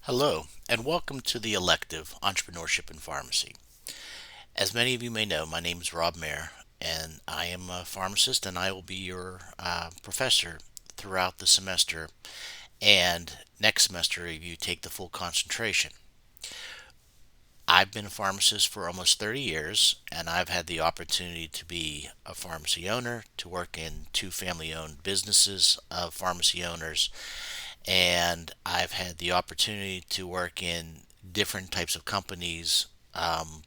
Hello, and welcome to the elective Entrepreneurship in Pharmacy. As many of you may know, my name is Rob Mayer, and I am a pharmacist, and I will be your professor throughout the semester. And next semester, if you take the full concentration. I've been a pharmacist for almost 30 years, and I've had the opportunity to be a pharmacy owner, to work in two family owned businesses of pharmacy owners, and I've had the opportunity to work in different types of companies,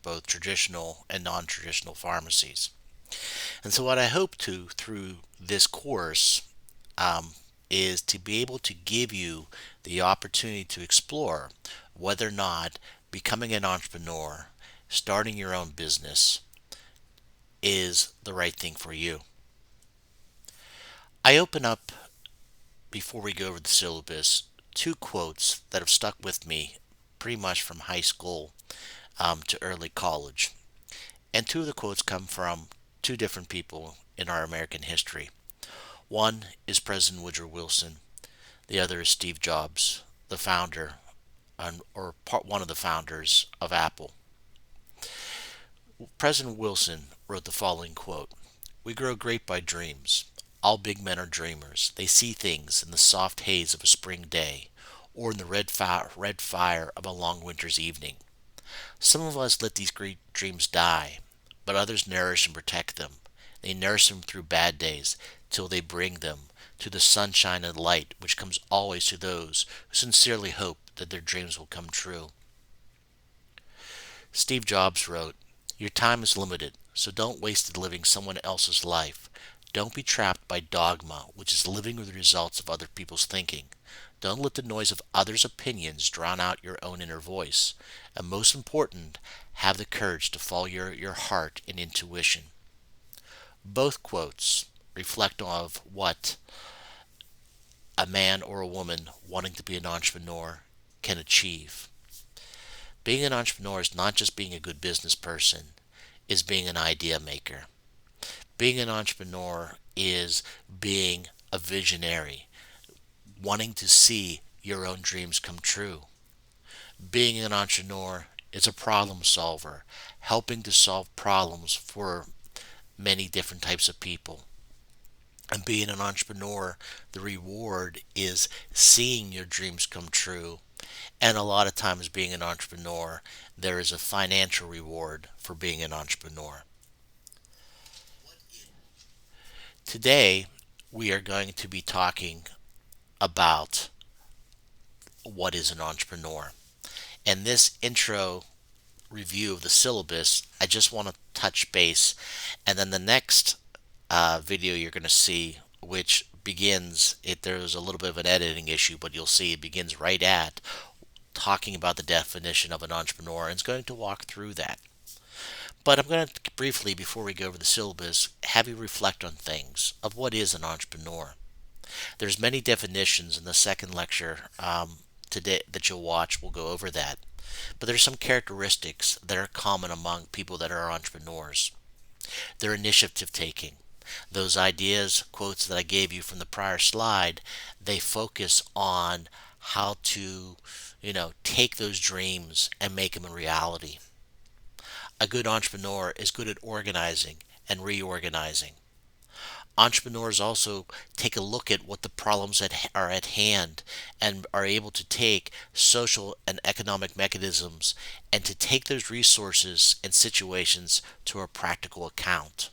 both traditional and non traditional pharmacies. And so, what I hope to through this course is to be able to give you the opportunity to explore whether or not becoming an entrepreneur, starting your own business, is the right thing for you. I open up, before we go over the syllabus, two quotes that have stuck with me pretty much from high school to early college. And two of the quotes come from two different people in our American history. One is President Woodrow Wilson, the other is Steve Jobs, the founder one of the founders of Apple. President Wilson wrote the following quote: "We grow great by dreams. All big men are dreamers. They see things in the soft haze of a spring day, or in the red fire of a long winter's evening. Some of us let these great dreams die, but others nourish and protect them. They nurse them through bad days, till they bring them to the sunshine and light which comes always to those who sincerely hope that their dreams will come true." Steve Jobs wrote, "Your time is limited, so don't waste it living someone else's life. Don't be trapped by dogma, which is living with the results of other people's thinking. Don't let the noise of others' opinions drown out your own inner voice. And most important, have the courage to follow your heart and intuition." Both quotes reflect on what a man or a woman wanting to be an entrepreneur can achieve. Being an entrepreneur is not just being a good business person, is being an idea maker. Being an entrepreneur is being a visionary, wanting to see your own dreams come true. Being an entrepreneur is a problem solver, helping to solve problems for many different types of people. And being an entrepreneur, the reward is seeing your dreams come true. And a lot of times, being an entrepreneur, there is a financial reward for being an entrepreneur. Today, we are going to be talking about what is an entrepreneur. And this intro review of the syllabus, I just want to touch base. And then the next video you're going to see, which begins, there's a little bit of an editing issue, but you'll see it begins right at talking about the definition of an entrepreneur, and it's going to walk through that. But I'm going to briefly, before we go over the syllabus, have you reflect on things of what is an entrepreneur. There's many definitions in the second lecture today that you'll watch. We'll go over that. But there's some characteristics that are common among people that are entrepreneurs. Their initiative taking. Those ideas, quotes that I gave you from the prior slide, they focus on how to, take those dreams and make them a reality. A good entrepreneur is good at organizing and reorganizing. Entrepreneurs also take a look at what the problems are at hand and are able to take social and economic mechanisms and to take those resources and situations to a practical account.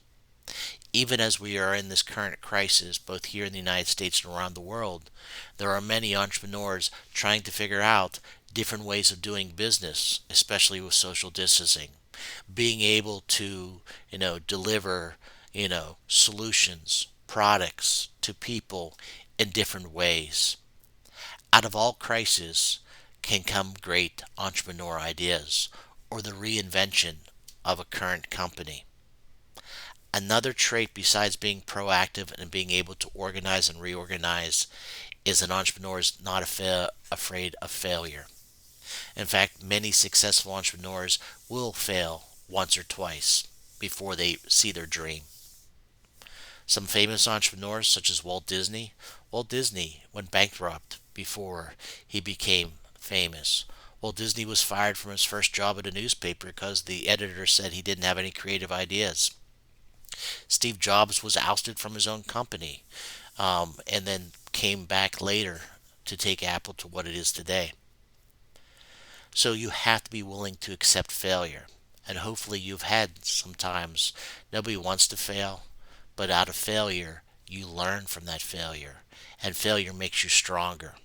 Even as we are in this current crisis, both here in the United States and around the world, there are many entrepreneurs trying to figure out different ways of doing business, especially with social distancing. Being able to, deliver, solutions, products to people in different ways. Out of all crises can come great entrepreneur ideas or the reinvention of a current company. Another trait besides being proactive and being able to organize and reorganize is an entrepreneur is not afraid of failure. In fact, many successful entrepreneurs will fail once or twice before they see their dream. Some famous entrepreneurs, such as Walt Disney went bankrupt before he became famous. Well, Disney was fired from his first job at a newspaper because the editor said he didn't have any creative ideas. Steve Jobs was ousted from his own company, and then came back later to take Apple to what it is today. So you have to be willing to accept failure. And hopefully you've had sometimes nobody wants to fail, but out of failure, you learn from that failure. And failure makes you stronger.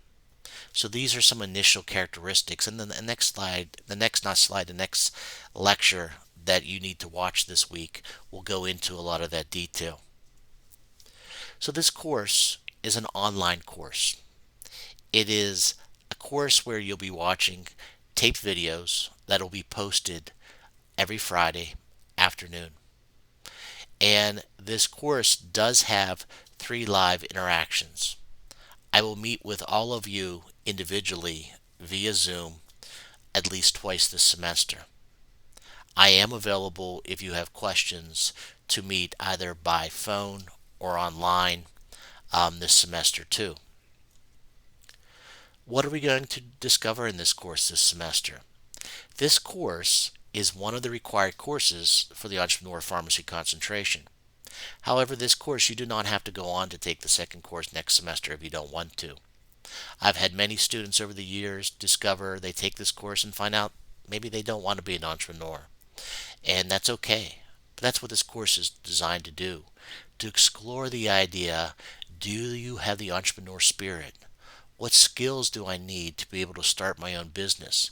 So these are some initial characteristics. And then the next slide, the next lecture that you need to watch this week will go into a lot of that detail. So this course is an online course. It is a course where you'll be watching taped videos that will be posted every Friday afternoon. And this course does have 3 live interactions. I will meet with all of you individually via Zoom at least twice this semester. I am available if you have questions to meet either by phone or online this semester too. What are we going to discover in this course this semester? This course is one of the required courses for the Entrepreneur Pharmacy concentration. However, this course you do not have to go on to take the second course next semester if you don't want to. I've had many students over the years discover they take this course and find out maybe they don't want to be an entrepreneur. And that's okay. But that's what this course is designed to do. To explore the idea, do you have the entrepreneur spirit? What skills do I need to be able to start my own business?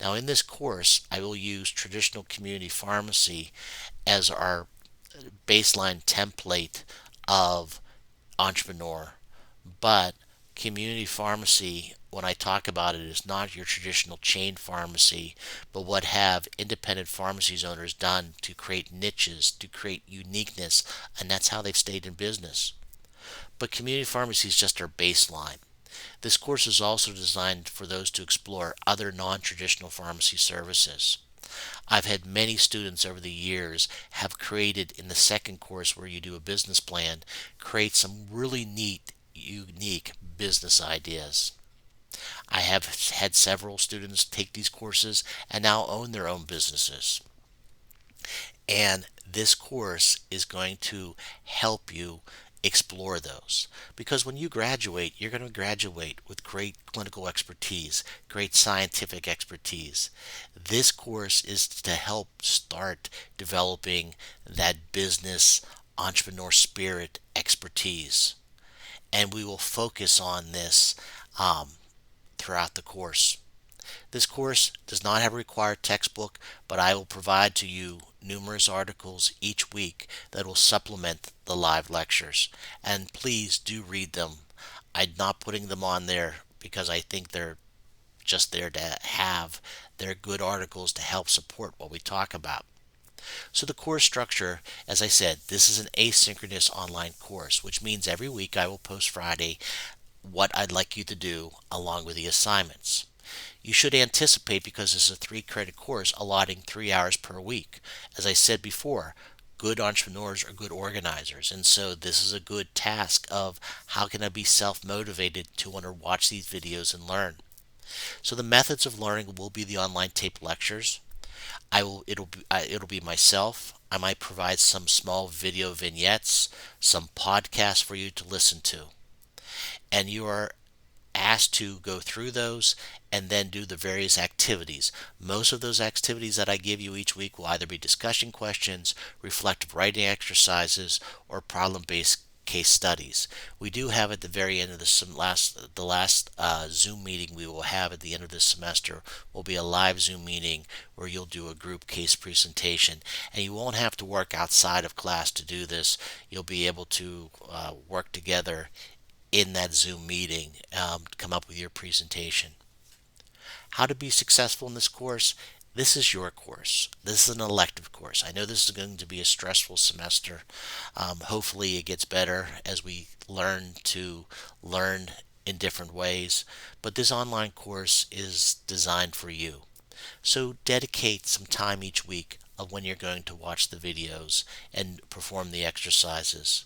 Now in this course, I will use traditional community pharmacy as our baseline template of entrepreneur, but community pharmacy, when I talk about it, is not your traditional chain pharmacy, but what have independent pharmacies owners done to create niches, to create uniqueness, and that's how they've stayed in business. But community pharmacy is just our baseline. This course is also designed for those to explore other non-traditional pharmacy services. I've had many students over the years have created in the second course where you do a business plan, create some really neat, unique business ideas. I have had several students take these courses and now own their own businesses. And this course is going to help you explore those. Because when you graduate, you're going to graduate with great clinical expertise, great scientific expertise. This course is to help start developing that business entrepreneur spirit expertise. And we will focus on this throughout the course. This course does not have a required textbook, but I will provide to you numerous articles each week that will supplement the live lectures. And please do read them. I'm not putting them on there because I think they're just there to have. They're good articles to help support what we talk about. So the course structure, as I said, this is an asynchronous online course, which means every week I will post Friday what I'd like you to do along with the assignments. You should anticipate, because it's a 3-credit course, allotting 3 hours per week. As I said before, good entrepreneurs are good organizers, and so this is a good task of how can I be self-motivated to want to watch these videos and learn. So the methods of learning will be the online tape lectures. It'll be myself. I might provide some small video vignettes, some podcasts for you to listen to. And you are asked to go through those and then do the various activities. Most of those activities that I give you each week will either be discussion questions, reflective writing exercises, or problem-based case studies. We do have at the very end of the last Zoom meeting we will have at the end of this semester will be a live Zoom meeting where you'll do a group case presentation, and you won't have to work outside of class to do this. You'll be able to work together in that Zoom meeting to come up with your presentation. How to be successful in this course? This is your course. This is an elective course. I know this is going to be a stressful semester. Hopefully it gets better as we learn to learn in different ways. But this online course is designed for you. So dedicate some time each week of when you're going to watch the videos and perform the exercises.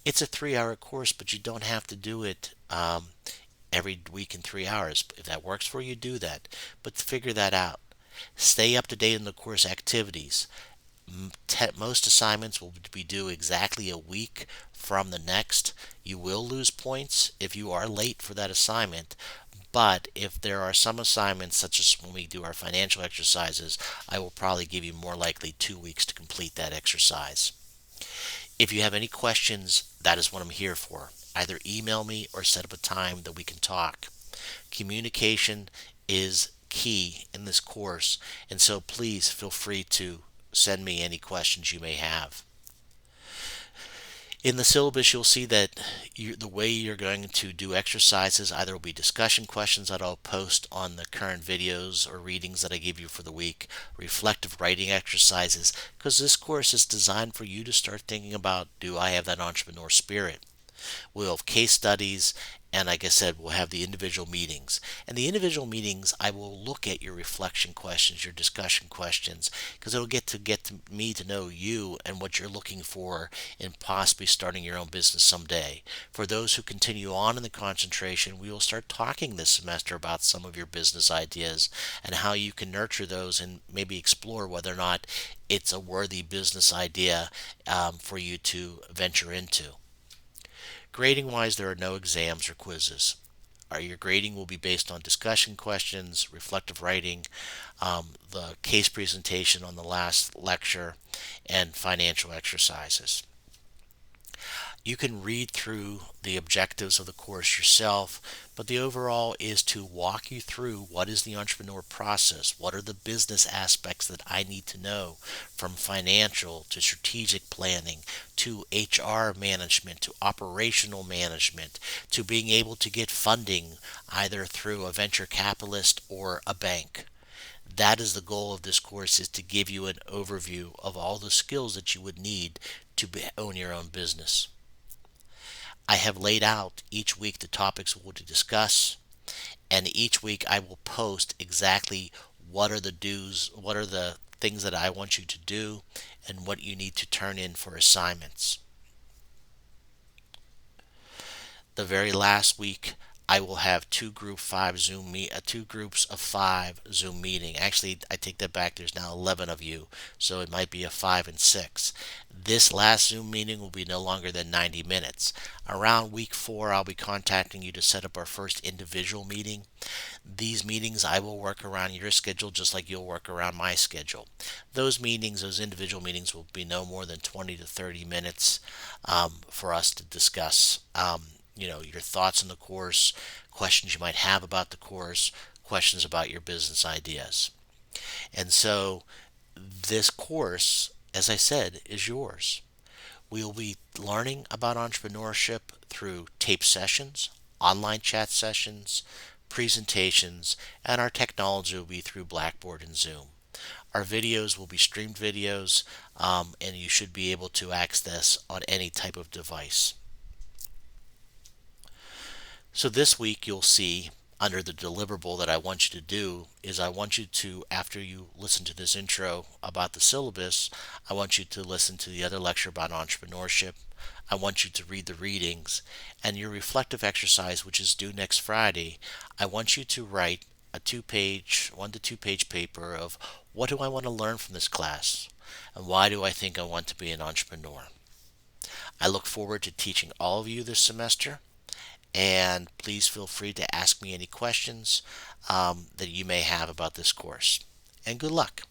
It's a 3-hour course, but you don't have to do it every week in 3 hours. If that works for you, do that. But figure that out. Stay up to date on the course activities. Most assignments will be due exactly a week from the next. You will lose points if you are late for that assignment, but if there are some assignments, such as when we do our financial exercises, I will probably give you more likely 2 weeks to complete that exercise. If you have any questions, that is what I'm here for. Either email me or set up a time that we can talk. Communication is key in this course, and so please feel free to send me any questions you may have. In the syllabus, you'll see that the way you're going to do exercises either will be discussion questions that I'll post on the current videos or readings that I give you for the week, reflective writing exercises, because this course is designed for you to start thinking about, do I have that entrepreneur spirit? We'll have case studies, and like I said, we'll have the individual meetings. And the individual meetings, I will look at your reflection questions, your discussion questions, because it'll get to me to know you and what you're looking for in possibly starting your own business someday. For those who continue on in the concentration, we will start talking this semester about some of your business ideas and how you can nurture those and maybe explore whether or not it's a worthy business idea for you to venture into. Grading wise, there are no exams or quizzes. Your grading will be based on discussion questions, reflective writing, the case presentation on the last lecture, and financial exercises. You can read through the objectives of the course yourself, but the overall is to walk you through what is the entrepreneur process, what are the business aspects that I need to know, from financial to strategic planning to HR management to operational management to being able to get funding either through a venture capitalist or a bank. That is the goal of this course, is to give you an overview of all the skills that you would need to own your own business. I have laid out each week the topics we'll discuss, and each week I will post exactly what are the things that I want you to do, and what you need to turn in for assignments. The very last week, I will have two groups of 5 Zoom meeting. Actually, I take that back. There's now 11 of you, so it might be a 5 and 6. This last Zoom meeting will be no longer than 90 minutes. Around week 4, I'll be contacting you to set up our first individual meeting. These meetings, I will work around your schedule just like you'll work around my schedule. Those individual meetings, will be no more than 20 to 30 minutes for us to discuss your thoughts on the course, questions you might have about the course, questions about your business ideas. And so this course, as I said, is yours. We will be learning about entrepreneurship through tape sessions, online chat sessions, presentations, and our technology will be through Blackboard and Zoom. Our videos will be streamed videos, and you should be able to access on any type of device. So this week you'll see under the deliverable that I want you to do is, I want you to, after you listen to this intro about the syllabus, I want you to listen to the other lecture about entrepreneurship. I want you to read the readings, and your reflective exercise, which is due next Friday, I want you to write a 1 to 2 page paper of, what do I want to learn from this class, and why do I think I want to be an entrepreneur. I look forward to teaching all of you this semester, and please feel free to ask me any questions that you may have about this course. And good luck.